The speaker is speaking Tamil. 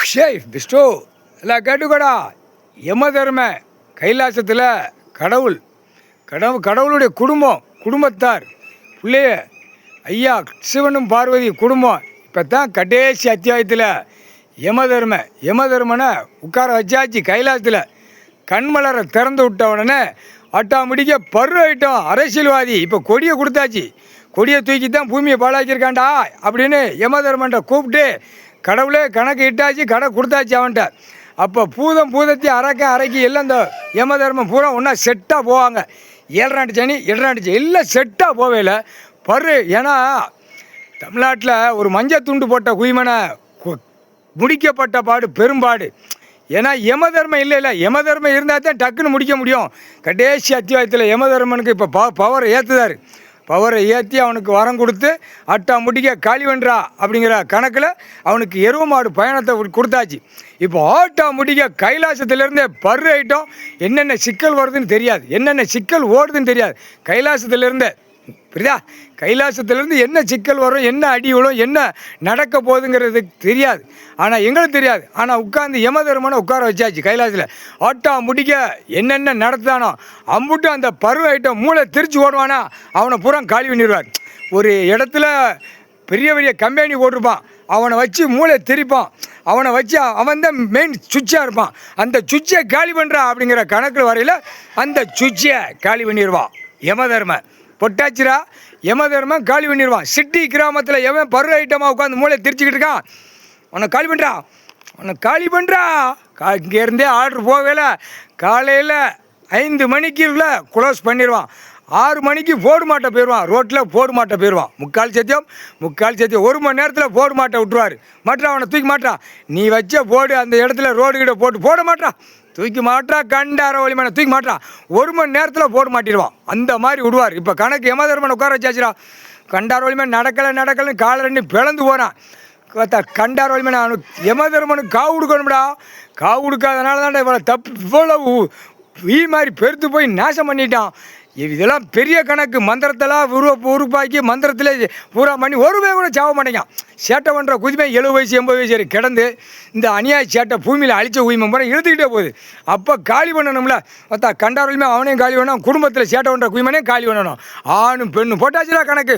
ஷேய் விஷ்ணு எல்லாம் கேட்டுக்கோடா. யமதர்ம கைலாசத்தில் கடவுளுடைய குடும்பத்தார் பிள்ளைய ஐயா சிவனும் பார்வதி குடும்பம் இப்போ தான் கடைசி அத்தியாயத்தில் யமதர்மனை உட்கார வச்சாச்சு கைலாசத்தில். கண்மலரை திறந்து விட்ட உடனே ஆட்டோமேட்டிக்க பரு ஐட்டம் அரசியல்வாதி இப்போ கொடியை கொடுத்தாச்சு. கொடியை தூக்கி தான் பூமியை பாழாக்கியிருக்காண்டா அப்படின்னு யமதர்மன்ட்ட கூப்பிட்டு கடவுளே கணக்கு இட்டாச்சு, கணக்கு கொடுத்தாச்சு அவன்கிட்ட. அப்போ பூதத்தை அரைக்கி எல்லாம் இந்த யமதர்மம் பூரா ஒன்றா செட்டாக போவாங்க. 7 சனி 8 எல்லாம் செட்டாக போவேல பரு. ஏன்னா தமிழ்நாட்டில் ஒரு மஞ்சள் துண்டு போட்ட குய்மனை முடிக்கப்பட்ட பாடு பெரும்பாடு. ஏன்னா யமதர்மம் இல்லை யமதர்மம் இருந்தால் தான் டக்குன்னு முடிக்க முடியும். கடைசி அத்தியாயத்தில் யமதர்மனுக்கு இப்போ பவரை ஏற்றுதார். பவரை ஏற்றி அவனுக்கு வரம் கொடுத்து முடிக்க காளிவன்றா அப்படிங்கிற கணக்கில் அவனுக்கு எருவ மாடு பயணத்தை கொடுத்தாச்சு. இப்போ முடிக்க கைலாசத்துலேருந்தே பரு ஐட்டம் என்னென்ன சிக்கல் வருதுன்னு தெரியாது, என்னென்ன சிக்கல் ஓடுதுன்னு தெரியாது. கைலாசத்துலேருந்தே புரியுதா? கைலாசத்துலேருந்து என்ன சிக்கல் வரும், என்ன அடி விழும், என்ன நடக்க போகுதுங்கிறது தெரியாது. ஆனால் எங்களுக்கு தெரியாது. ஆனால் உட்காந்து யமதர்மனை உட்கார வச்சாச்சு கைலாசத்தில். முடிக்க என்னென்ன நடத்தானோ அம்புட்டு அந்த பருவ ஐட்டம் மூளை திரிச்சு ஓடுவானா அவனை பூரா காலி பண்ணிடுவார். ஒரு இடத்துல பெரிய கம்பெனி போட்டிருப்பான், அவனை வச்சு மூளை திரிப்பான், அவனை வச்சு அவன் தான் மெயின் சுவிட்சாக இருப்பான். அந்த சுவிட்சை காலி பண்ணுறா அப்படிங்கிற கணக்கில் வரையில் அந்த சுவிட்சை காலி பண்ணிடுவான் யமதர்மன். பொட்டாச்சிரா யமதர்மன் காலி பண்ணிடுவான். சிட்டி கிராமத்தில் எவன் பரு ஐட்டமாக உட்காந்து மூளை திரிச்சுக்கிட்டு இருக்கான் அவனை காலி பண்ணுறா. இங்கேருந்தே ஆர்டர் போகல. காலையில் 5 மணிக்குள்ளே க்ளோஸ் பண்ணிடுவான். 6 மணிக்கு போர்டு மாட்டை போயிடுவான். ரோட்டில் போர்டு மாட்டை போயிடுவான். முக்கால் சத்தியம் 1 மணி நேரத்தில் போர்டு மாட்டை விட்டுருவார். அவனை தூக்கி மாட்டான். நீ வச்ச போர்டு அந்த இடத்துல ரோடு கிட்ட போட மாட்டான், தூக்கி மாட்டா. கண்டார ஒளிமனை தூக்கி மாட்டான். 1 மணி நேரத்தில் போட மாட்டிடுவான். அந்த மாதிரி விடுவார். இப்போ கணக்கு யமதர்மனை உட்கார வச்சாச்சுடா. கண்டார ஒளிமன் நடக்கலைன்னு காலை 2 பிளந்து போனான். கண்டார ஒளிமன் அவனுக்கு யமதர்மனுக்கு காவு கொடுக்கணும்டா. காவு கொடுக்காதனால தான் இவ்வளவு மாதிரி பெருத்து போய் நாசம் பண்ணிட்டான். இதெல்லாம் பெரிய கணக்கு. மந்திரத்தெல்லாம் உருவாக்கி மந்திரத்தில் பூரா பண்ணி ஒருவே கூட சாவ மாட்டேங்கான். சேட்டை பண்ணுற குதிமை 70 வயசு 80 வயசு கிடந்து இந்த அநியாய சேட்டை பூமியில் அழிச்ச உயிமை முறை இழுத்துக்கிட்டே போகுது. அப்போ காலி பண்ணணும்ல. கண்டாரலுமே அவனையும் காலி பண்ணணும், குடும்பத்தில் சேட்டை பண்ணுற குயிமனையும் காலி பண்ணணும். ஆணும் பெண்ணும் போட்டாச்சுலாம் கணக்கு.